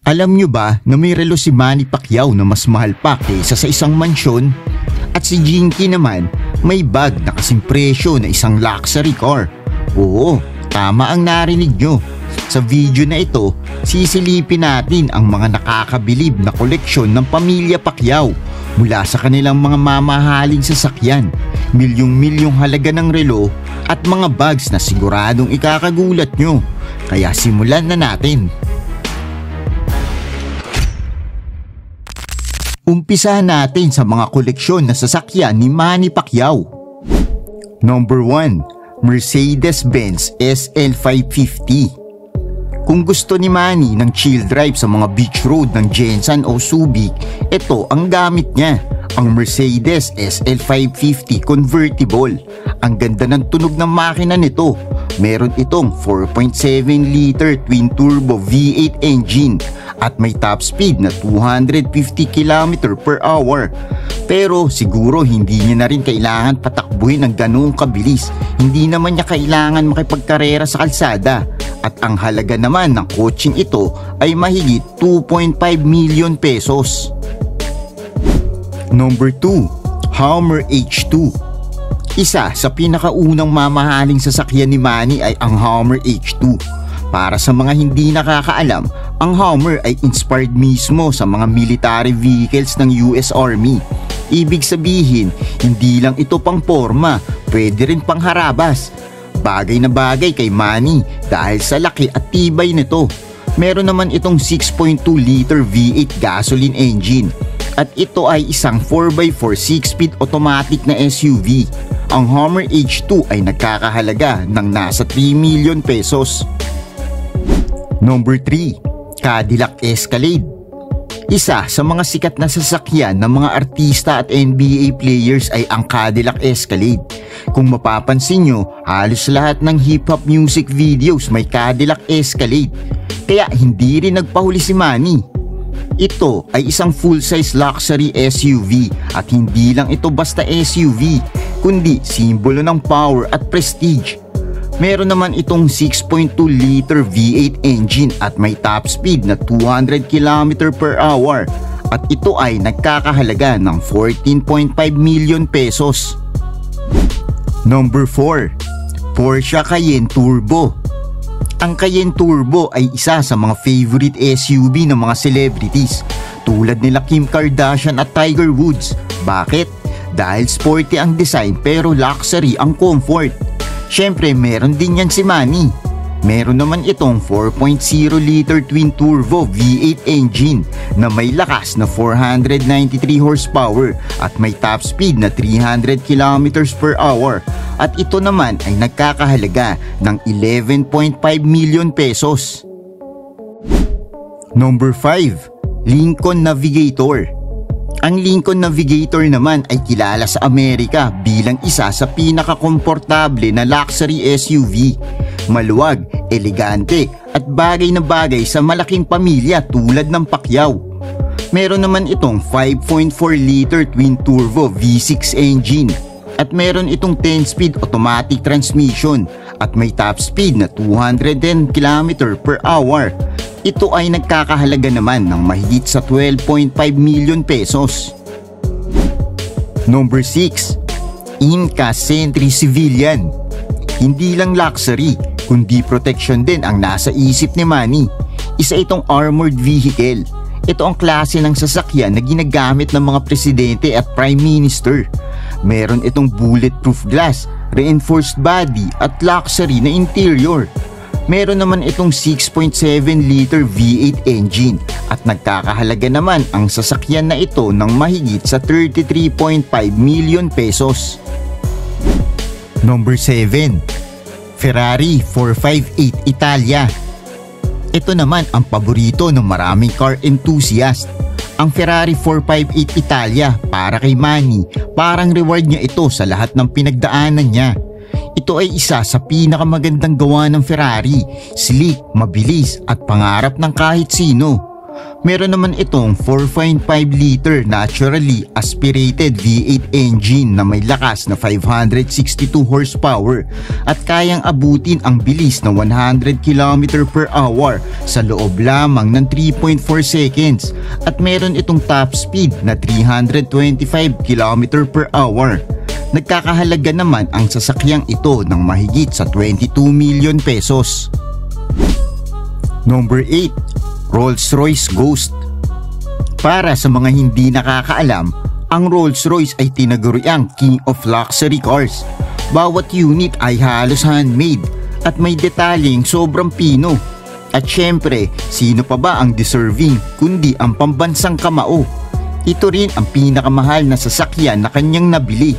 Alam nyo ba na may relo si Manny Pacquiao na mas mahal pa kaysa sa isang mansyon? At si Jinky naman may bag na kasing presyo na isang luxury car. Oo, tama ang narinig nyo. Sa video na ito, sisilipin natin ang mga nakakabilib na koleksyon ng pamilya Pacquiao mula sa kanilang mga mamahaling sasakyan, milyong-milyong halaga ng relo at mga bags na siguradong ikakagulat nyo. Kaya simulan na natin. Umpisahan natin sa mga koleksyon na sasakyan ni Manny Pacquiao. Number 1. Mercedes-Benz SL550. Kung gusto ni Manny ng chill drive sa mga beach road ng Jensen o Subic, ito ang gamit niya, ang Mercedes SL550 Convertible. Ang ganda ng tunog ng makina nito. Meron itong 4.7 liter twin turbo V8 engine at may top speed na 250 km per hour. Pero siguro hindi niya na rin kailangan patakbuhin ng ganoong kabilis. Hindi naman niya kailangan makipagkarera sa kalsada. At ang halaga naman ng kotseng ito ay mahigit 2.5 million pesos. Number 2. Hummer H2. Isa sa pinakaunang mamahaling sasakyan ni Manny ay ang Hummer H2. Para sa mga hindi nakakaalam, ang Hummer ay inspired mismo sa mga military vehicles ng US Army. Ibig sabihin, hindi lang ito pang forma, pwede rin pang harabas. Bagay na bagay kay Manny dahil sa laki at tibay nito. Meron naman itong 6.2 liter V8 gasoline engine at ito ay isang 4x4 6-speed automatic na SUV. Ang Hummer H2 ay nagkakahalaga ng nasa 3 million pesos. Number 3. Cadillac Escalade. Isa sa mga sikat na sasakyan ng mga artista at NBA players ay ang Cadillac Escalade. Kung mapapansin nyo, halos lahat ng hip-hop music videos may Cadillac Escalade. Kaya hindi rin nagpahuli si Manny. Ito ay isang full-size luxury SUV at hindi lang ito basta SUV, kundi simbolo ng power at prestige. Meron naman itong 6.2 liter V8 engine at may top speed na 200 km per hour at ito ay nagkakahalaga ng 14.5 million pesos. Number 4. Porsche Cayenne Turbo. Ang Cayenne Turbo ay isa sa mga favorite SUV ng mga celebrities tulad nila Kim Kardashian at Tiger Woods. Bakit? Dahil sporty ang design pero luxury ang comfort. Siyempre meron din yan si Manny. Meron naman itong 4.0 liter twin turbo V8 engine na may lakas na 493 horsepower at may top speed na 300 km per hour. At ito naman ay nagkakahalaga ng 11.5 million pesos. Number 5. Lincoln Navigator. Ang Lincoln Navigator naman ay kilala sa Amerika bilang isa sa pinakakomportable na luxury SUV. Maluwag, elegante at bagay na bagay sa malaking pamilya tulad ng Pacquiao. Meron naman itong 5.4 liter twin turbo V6 engine at meron itong 10-speed automatic transmission at may top speed na 210 km per hour. Ito ay nagkakahalaga naman ng mahigit sa 12.5 million pesos. Number 6. Inca Sentry Civilian. Hindi lang luxury, kundi protection din ang nasa isip ni Manny. Isa itong armored vehicle. Ito ang klase ng sasakyan na ginagamit ng mga presidente at prime minister. Meron itong bulletproof glass, reinforced body at luxury na interior. Meron naman itong 6.7 liter V8 engine at nagkakahalaga naman ang sasakyan na ito ng mahigit sa 33.5 million pesos. Number 7. Ferrari 458 Italia. Ito naman ang paborito ng maraming car enthusiast. Ang Ferrari 458 Italia para kay Manny, parang reward niya ito sa lahat ng pinagdaanan niya. Ito ay isa sa pinakamagandang gawa ng Ferrari, sleek, mabilis at pangarap ng kahit sino. Meron naman itong 4.5 liter naturally aspirated V8 engine na may lakas na 562 horsepower at kayang abutin ang bilis na 100 km per hour sa loob lamang ng 3.4 seconds at meron itong top speed na 325 km per hour. Nagkakahalaga naman ang sasakyang ito ng mahigit sa 22 million pesos. Number 8. Rolls-Royce Ghost. Para sa mga hindi nakakaalam, ang Rolls-Royce ay tinaguriang King of Luxury Cars. Bawat unit ay halos handmade at may detalyeng sobrang pino. At syempre, sino pa ba ang deserving kundi ang pambansang kamao? Ito rin ang pinakamahal na sasakyan na kanyang nabili.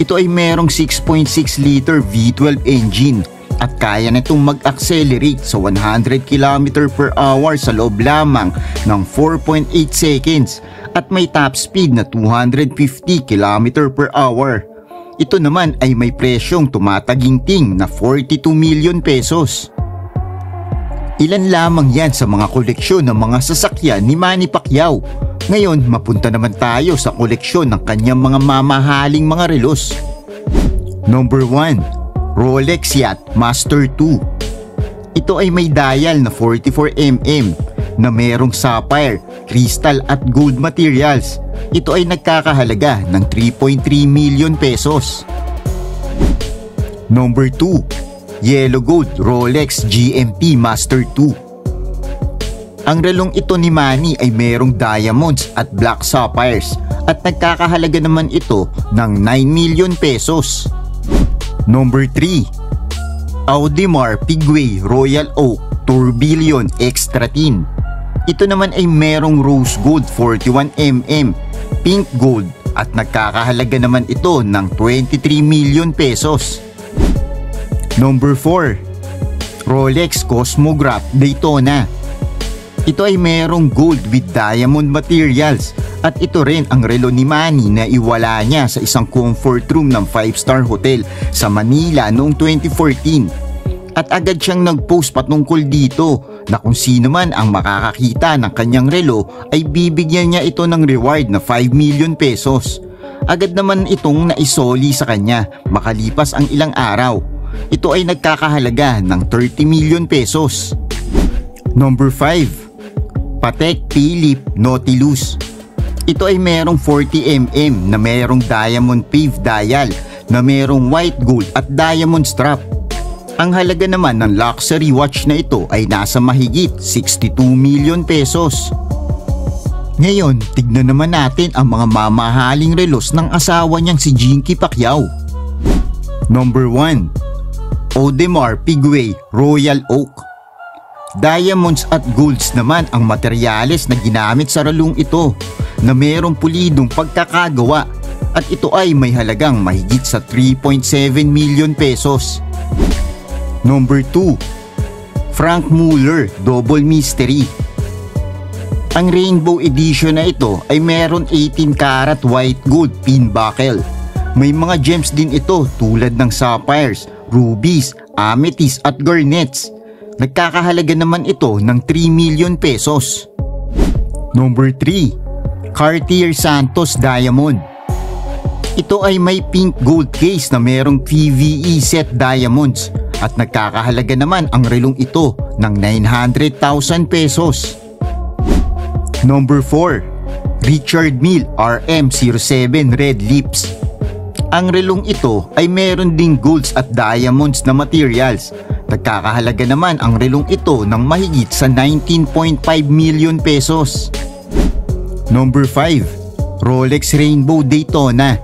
Ito ay merong 6.6 liter V12 engine at kaya nitong mag-accelerate sa 100 km per hour sa loob lamang ng 4.8 seconds at may top speed na 250 km per hour. Ito naman ay may presyong tumataginting na 42 million pesos. Ilan lamang yan sa mga koleksyon ng mga sasakyan ni Manny Pacquiao. Ngayon, mapunta naman tayo sa koleksyon ng kanyang mga mamahaling mga relos. Number 1. Rolex Yacht Master 2. Ito ay may dial na 44mm na merong sapphire, crystal at gold materials. Ito ay nagkakahalaga ng 3.3 million pesos. Number 2. Yellow Gold Rolex GMT Master 2. Ang relong ito ni Manny ay merong diamonds at black sapphires at nagkakahalaga naman ito ng 9 million pesos. Number 3. Audemars Piguet Royal Oak Tourbillon Extra Thin. Ito naman ay merong rose gold 41mm, pink gold at nagkakahalaga naman ito ng 23 million pesos. Number 4. Rolex Cosmograph Daytona. Ito ay merong gold with diamond materials at ito rin ang relo ni Manny na iwala niya sa isang comfort room ng 5-star hotel sa Manila noong 2014. At agad siyang nag-post patungkol dito na kung sino man ang makakakita ng kanyang relo ay bibigyan niya ito ng reward na 5 million pesos. Agad naman itong naisoli sa kanya makalipas ang ilang araw. Ito ay nagkakahalaga ng 30 million pesos. Number 5. Patek Philippe Nautilus. Ito ay merong 40mm na merong diamond pave dial na merong white gold at diamond strap. Ang halaga naman ng luxury watch na ito ay nasa mahigit 62 million pesos. Ngayon, tignan naman natin ang mga mamahaling relos ng asawa niyang si Jinky Pacquiao. Number 1. Audemars Piguet Royal Oak. Diamonds at golds naman ang materyales na ginamit sa relong ito na merong pulidong pagkakagawa at ito ay may halagang mahigit sa 3.7 million pesos. Number 2. Franck Muller Double Mystery. Ang Rainbow Edition na ito ay meron 18 karat white gold pin buckle. May mga gems din ito tulad ng sapphires, rubies, amethyst at garnets. Nagkakahalaga naman ito ng 3 million pesos. Number 3. Cartier Santos Diamond. Ito ay may pink gold case na merong PVE set diamonds at nagkakahalaga naman ang relong ito ng 900,000 pesos. Number 4. Richard Mille RM07 Red Lips. Ang relong ito ay meron ding golds at diamonds na materials. Nagkakahalaga naman ang relong ito ng mahigit sa 19.5 million pesos. Number 5. Rolex Rainbow Daytona.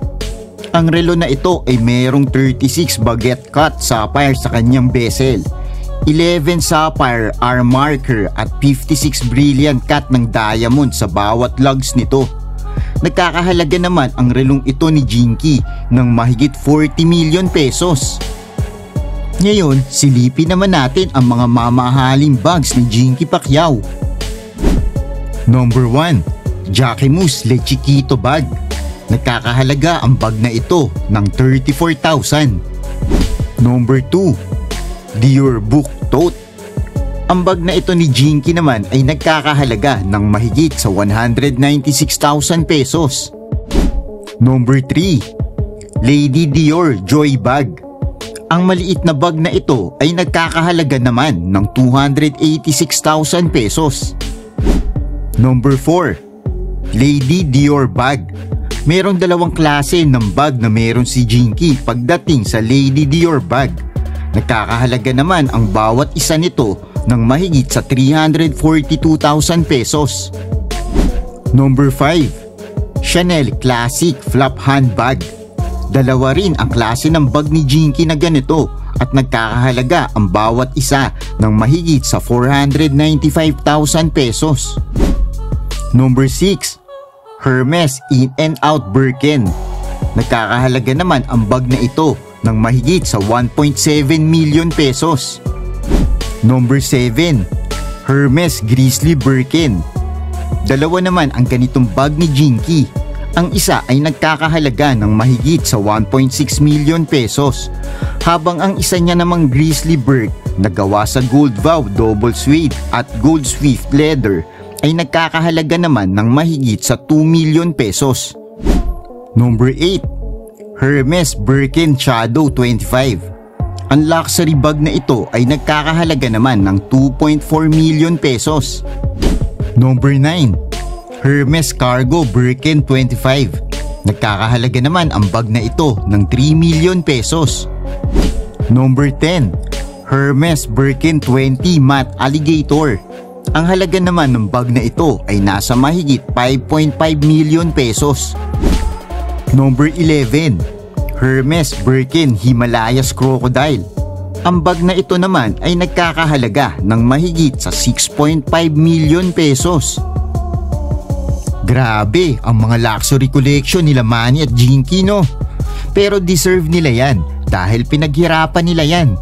Ang relo na ito ay merong 36 baguette cut sapphire sa kanyang bezel, 11 sapphire arm marker at 56 brilliant cut ng diamond sa bawat lugs nito. Nagkakahalaga naman ang relong ito ni Jinky ng mahigit 40 million pesos. Ngayon, silipin naman natin ang mga mamahaling bags ni Jinky Pacquiao. Number 1. Jacquemus Le Chiquito Bag. Nagkakahalaga ang bag na ito ng 34,000. Number 2. Dior Book Tote. Ang bag na ito ni Jinky naman ay nagkakahalaga ng mahigit sa 196,000 pesos. Number 3. Lady Dior Joy Bag. Ang maliit na bag na ito ay nagkakahalaga naman ng 286,000 pesos. Number 4. Lady Dior Bag. Merong dalawang klase ng bag na meron si Jinky pagdating sa Lady Dior Bag. Nagkakahalaga naman ang bawat isa nito ng mahigit sa 342,000 pesos. Number 5. Chanel Classic Flap Handbag. Dalawa rin ang klase ng bag ni Jinky na ganito at nagkakahalaga ang bawat isa ng mahigit sa 495,000 pesos. Number 6. Hermes In and Out Birkin. Nagkakahalaga naman ang bag na ito ng mahigit sa 1.7 million pesos. Number 7. Hermes Grizzly Birkin. Dalawa naman ang ganitong bag ni Jinky. Ang isa ay nagkakahalaga ng mahigit sa 1.6 million pesos, habang ang isa niya namang Grizzly Birk na gawa sa Gold Vow Double Suede at Gold Swift Leather ay nagkakahalaga naman ng mahigit sa 2 million pesos. Number 8. Hermes Birkin Shadow 25. Ang luxury bag na ito ay nagkakahalaga naman ng 2.4 million pesos. Number 9. Hermes Cargo Birkin 25. Nagkakahalaga naman ang bag na ito ng 3 million pesos. Number 10. Hermes Birkin 20 Matte Alligator. Ang halaga naman ng bag na ito ay nasa mahigit 5.5 million pesos. Number 11. Hermes Birkin Himalayas Crocodile. Ang bag na ito naman ay nagkakahalaga ng mahigit sa 6.5 million pesos. Grabe ang mga luxury collection nila Manny at Jinky, no? Pero deserve nila yan dahil pinaghirapan nila yan.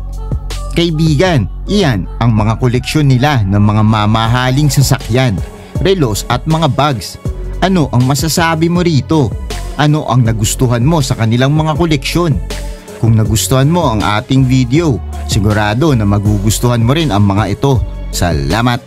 Kaibigan, iyan ang mga koleksyon nila ng mga mamahaling sasakyan, relos at mga bags. Ano ang masasabi mo rito? Ano ang nagustuhan mo sa kanilang mga koleksyon? Kung nagustuhan mo ang ating video, sigurado na magugustuhan mo rin ang mga ito. Salamat!